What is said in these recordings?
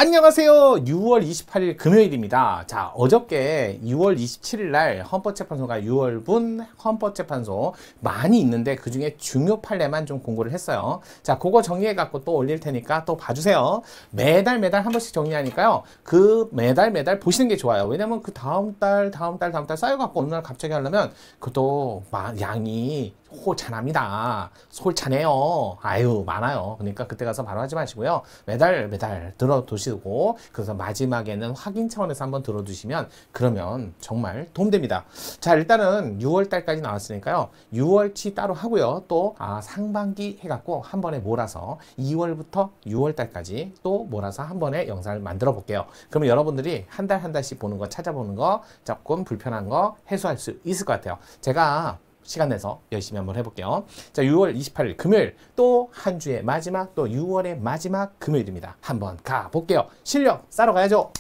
안녕하세요. 6월 28일 금요일입니다. 자, 어저께 6월 27일 날 헌법재판소가 6월분 헌법재판소 많이 있는데 그 중에 중요 판례만 좀 공고를 했어요. 자, 그거 정리해 갖고 또 올릴 테니까 또 봐주세요. 매달 한 번씩 정리하니까요. 그 매달 보시는 게 좋아요. 왜냐면 그 다음 달 쌓여 갖고 어느 날 갑자기 하려면 그것도 양이 솔찬합니다. 솔찬해요. 아유, 많아요. 그러니까 그때 가서 바로 하지 마시고요. 매달 들어두시고, 그래서 마지막에는 확인 차원에서 한번 들어두시면, 그러면 정말 도움됩니다. 자, 일단은 6월 달까지 나왔으니까요. 6월치 따로 하고요. 또, 상반기 해갖고 한 번에 몰아서 2월부터 6월 달까지 또 몰아서 한 번에 영상을 만들어 볼게요. 그러면 여러분들이 한 달씩 보는 거, 찾아보는 거, 조금 불편한 거 해소할 수 있을 것 같아요. 제가 시간 내서 열심히 한번 해볼게요. 자, 6월 28일 금요일 또 한 주의 마지막 또 6월의 마지막 금요일입니다. 한번 가볼게요. 실력 쌓러 가야죠.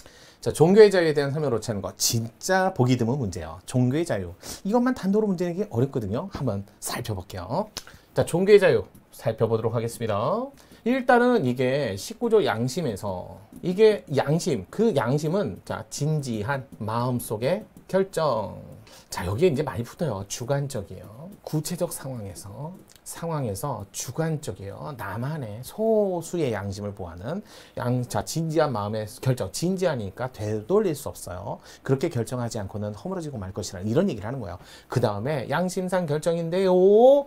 자, 종교의 자유에 대한 설명을 찾는 거 진짜 보기 드문 문제예요. 종교의 자유. 이것만 단도로 문제 내기 어렵거든요. 한번 살펴볼게요. 자, 종교의 자유 살펴보도록 하겠습니다. 일단은 이게 19조 양심에서 이게 양심, 그 양심은 자, 진지한 마음속의 결정. 자, 여기에 이제 많이 붙어요. 주관적이에요. 구체적 상황에서 주관적이에요. 나만의 소수의 양심을 보호하는 자, 진지한 마음의 결정. 진지하니까 되돌릴 수 없어요. 그렇게 결정하지 않고는 허물어지고 말 것이라는 이런 얘기를 하는 거예요. 그 다음에 양심상 결정인데요.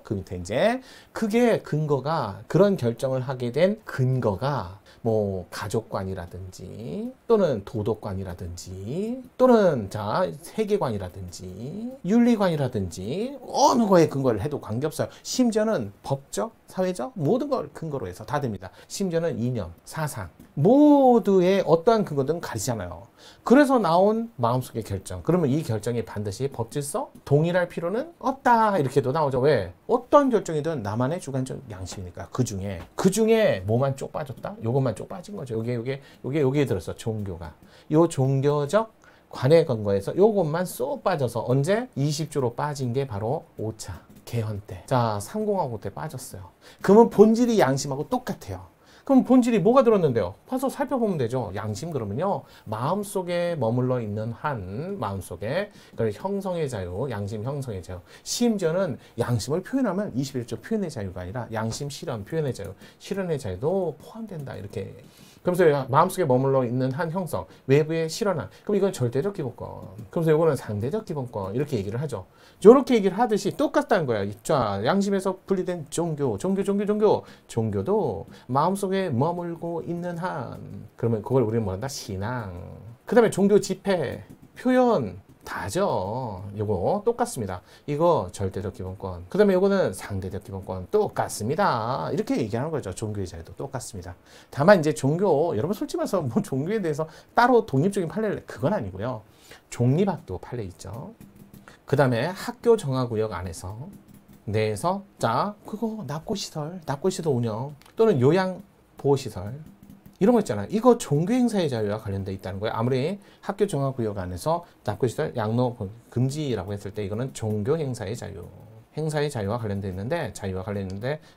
그 밑에 이제 그게 근거가 그런 결정을 하게 된 근거가 뭐 가족관이라든지 또는 도덕관이라든지 또는 자 세계관이라든지 윤리관이라든지 어느 거에 근거를 해도 관계없어요. 심지어는 법적, 사회적 모든 걸 근거로 해서 다 됩니다. 심지어는 이념, 사상 모두의 어떠한 근거든 가리잖아요. 그래서 나온 마음속의 결정. 그러면 이 결정이 반드시 법질서 동일할 필요는 없다. 이렇게도 나오죠. 왜? 어떤 결정이든 나만의 주관적 양심이니까. 그 중에 뭐만 쪽 빠졌다? 요것만 쪽 빠진 거죠. 요게 들었어. 종교가. 요 종교적 관에 근거해서 요것만 쏙 빠져서 언제? 20조로 빠진 게 바로 5차 개헌 때. 자, 3공화국 때 빠졌어요. 그러면 본질이 양심하고 똑같아요. 그럼 본질이 뭐가 들었는데요? 봐서 살펴보면 되죠. 양심 그러면요. 마음속에 머물러 있는 한 마음속에 그걸 형성의 자유, 양심 형성의 자유. 심지어는 양심을 표현하면 21조 표현의 자유가 아니라 양심 실현, 표현의 자유, 실현의 자유도 포함된다. 이렇게. 그러면서 마음속에 머물러 있는 한 형성, 외부의 실현함. 그럼 이건 절대적 기본권. 그러면서 이거는 상대적 기본권. 이렇게 얘기를 하죠. 이렇게 얘기를 하듯이 똑같다는 거야. 자, 양심에서 분리된 종교도 마음속에 머물고 있는 한. 그러면 그걸 우리는 뭐란다? 신앙. 그 다음에 종교 집회, 표현. 다죠. 요거 똑같습니다. 이거 절대적 기본권. 그 다음에 요거는 상대적 기본권. 똑같습니다. 이렇게 얘기하는 거죠. 종교의 자유도 똑같습니다. 다만 이제 종교, 여러분 솔직히 말해서 뭐 종교에 대해서 따로 독립적인 판례를, 그건 아니고요. 종립학도 판례 있죠. 그 다음에 학교 정화구역 내에서 자, 그거 납고시설 운영 또는 요양보호시설 이런 거 있잖아요. 이거 종교행사의 자유와 관련돼 있다는 거예요. 아무리 학교 정화구역 안에서 납고시설, 양로 금지라고 했을 때 이거는 종교행사의 자유. 행사의 자유와 관련돼 있는데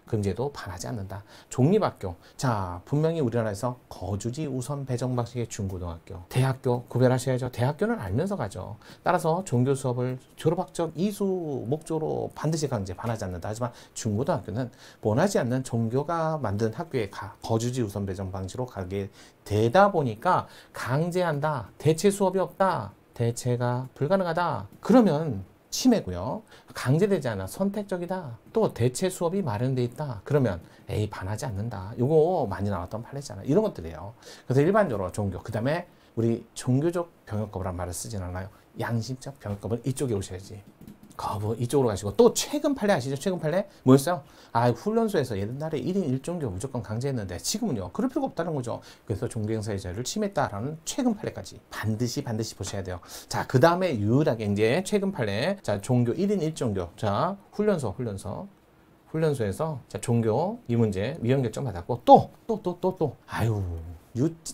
금지에도 반하지 않는다. 종립학교. 자, 분명히 우리나라에서 거주지 우선 배정 방식의 중고등학교. 대학교 구별하셔야죠. 대학교는 알면서 가죠. 따라서 종교 수업을 졸업학적 이수 목적으로 반드시 강제 반하지 않는다. 하지만 중고등학교는 원하지 않는 종교가 만든 학교에 거주지 우선 배정 방식으로 가게 되다 보니까 강제한다. 대체 수업이 없다. 대체가 불가능하다. 그러면 침해고요. 강제되지 않아 선택적이다. 또 대체 수업이 마련돼 있다. 그러면 반하지 않는다. 이거 많이 나왔던 판례잖아요. 이런 것들이에요. 그래서 일반적으로 종교. 그 다음에 우리 종교적 병역거부란 말을 쓰진 않아요. 양심적 병역거부는 이쪽에 오셔야지. 거부 이쪽으로 가시고 또 최근 판례 아시죠? 최근 판례 뭐였어요? 훈련소에서 옛날에 1인 1종교 무조건 강제했는데 지금은요 그럴 필요가 없다는 거죠. 그래서 종교행사의 자유를 침해했다라는 최근 판례까지 반드시 보셔야 돼요. 자, 그 다음에 유일하게 이제 최근 판례, 자, 종교 1인 1종교, 자, 훈련소에서 자, 종교 이 문제 위헌 결정 받았고 또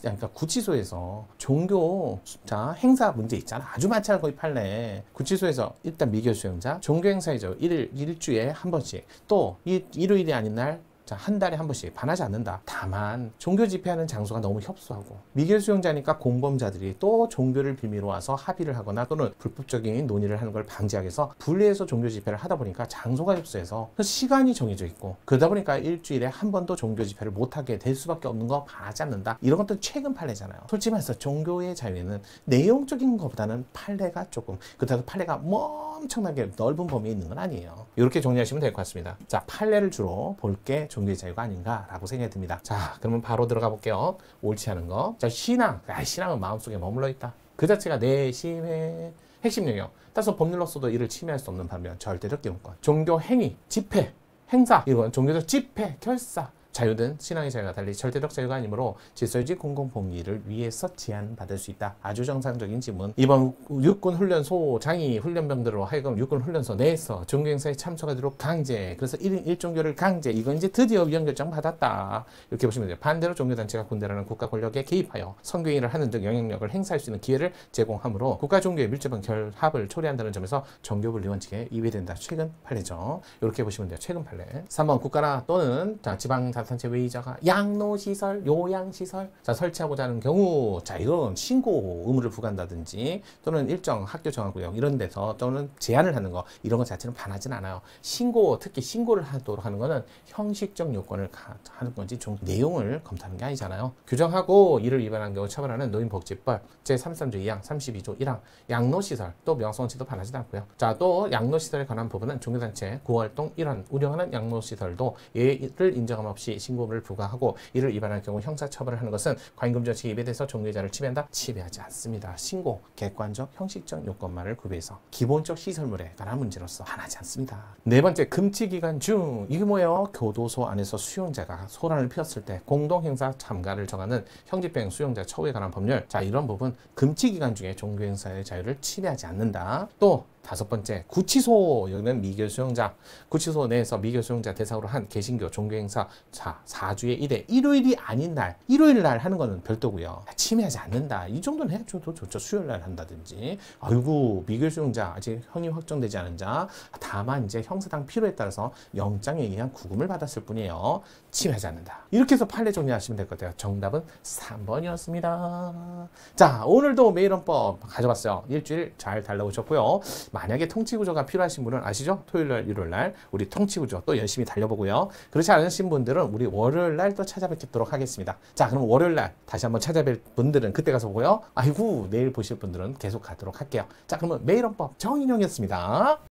그러니까 구치소에서 종교 자 행사 문제 있잖아. 아주 많잖아. 거의 판례. 구치소에서 일단 미결 수용자 종교 행사이죠. 일주에 한 번씩 또 일요일이 아닌 날 자, 한 달에 한 번씩 반하지 않는다. 다만 종교 집회하는 장소가 너무 협소하고 미결 수용자니까 공범자들이 또 종교를 빌미로 와서 합의를 하거나 또는 불법적인 논의를 하는 걸 방지하기 위해서 분리해서 종교 집회를 하다 보니까 장소가 협소해서 시간이 정해져 있고 그러다 보니까 일주일에 한 번도 종교 집회를 못하게 될 수밖에 없는 거 봐하지 않는다. 이런 것도 최근 판례잖아요. 솔직히 말해서 종교의 자유에는 내용적인 것보다는 판례가 조금, 그렇다고 판례가 엄청나게 넓은 범위에 있는 건 아니에요. 이렇게 정리하시면 될 것 같습니다. 자, 판례를 주로 볼 게 종교의 자유가 아닌가라고 생각이 듭니다. 자, 그러면 바로 들어가 볼게요. 옳지 않은 거. 자, 신앙. 신앙은 마음속에 머물러 있다. 그 자체가 내심의 핵심 영역. 따라서 법률로서도 이를 침해할 수 없는 반면 절대적 기본권. 종교 행위, 집회, 행사, 이건 종교적 집회, 결사, 자유든 신앙의 자유와 달리 절대적 자유가 아니므로 질서유지 공공복리를 위해서 제한받을 수 있다. 아주 정상적인 지문. 이번 육군훈련소 장위 훈련병들로 하여금 육군훈련소 내에서 종교행사에 참석하도록 강제. 그래서 1인 1종교를 강제. 이건 이제 드디어 위헌결정 받았다. 이렇게 보시면 돼요. 반대로 종교단체가 군대라는 국가 권력에 개입하여 선교행위를 하는 등 영향력을 행사할 수 있는 기회를 제공하므로 국가 종교의 밀접한 결합을 초래한다는 점에서 종교분리 원칙에 위배된다. 최근 판례죠. 이렇게 보시면 돼요. 최근 판례. 3번 국가나 또는 지방 단체 외의자가 양로시설, 요양시설 설치하고자 하는 경우 이건 신고 의무를 부과한다든지 또는 일정 학교 정화구역 이런 데서 또는 제한을 하는 거 이런 것 자체는 반하진 않아요. 신고, 특히 신고를 하도록 하는 거는 형식적 요건을 하는 건지 좀 내용을 검토하는 게 아니잖아요. 규정하고 이를 위반한 경우 처벌하는 노인복지법 제33조 2항 32조 1항 양로시설 또 명성치도 반하지도 않고요. 자, 또 양로시설에 관한 부분은 종교단체 구호활동 일환 운영하는 양로시설도 예를 인정함 없이 신고를 부과하고 이를 위반할 경우 형사처벌을 하는 것은 과잉금지원칙에 위배돼서 종교자를 침해한다? 침해하지 않습니다. 신고, 객관적, 형식적 요건만을 구비해서 기본적 시설물에 관한 문제로서 반하지 않습니다. 네 번째, 금지기간 중 이게 뭐예요? 교도소 안에서 수용자가 소란을 피웠을 때 공동행사 참가를 정하는 형집행 수용자 처우에 관한 법률. 자, 이런 부분 금지기간 중에 종교행사의 자유를 침해하지 않는다. 또 다섯 번째, 구치소. 여기는 미결 수용자. 구치소 내에서 미결 수용자 대상으로 한 개신교 종교행사 4주에 1회 일요일이 아닌 날, 일요일 날 하는 거는 별도고요. 침해하지 않는다. 이 정도는 해줘도 좋죠. 수요일 날 한다든지. 아이고, 미결 수용자 아직 형이 확정되지 않은 자. 다만 이제 형사상 필요에 따라서 영장에 의한 구금을 받았을 뿐이에요. 침해하지 않는다. 이렇게 해서 판례 정리하시면 될 것 같아요. 정답은 3번이었습니다. 자, 오늘도 매일헌법 가져봤어요. 일주일 잘 달려오셨고요. 만약에 통치구조가 필요하신 분은 아시죠? 토요일날, 일요일날 우리 통치구조 또 열심히 달려보고요. 그렇지 않으신 분들은 우리 월요일날 또 찾아뵙도록 하겠습니다. 자, 그럼 월요일날 다시 한번 찾아뵐 분들은 그때 가서 보고요. 아이고, 내일 보실 분들은 계속 가도록 할게요. 자, 그러면 매일헌법 정인용이었습니다.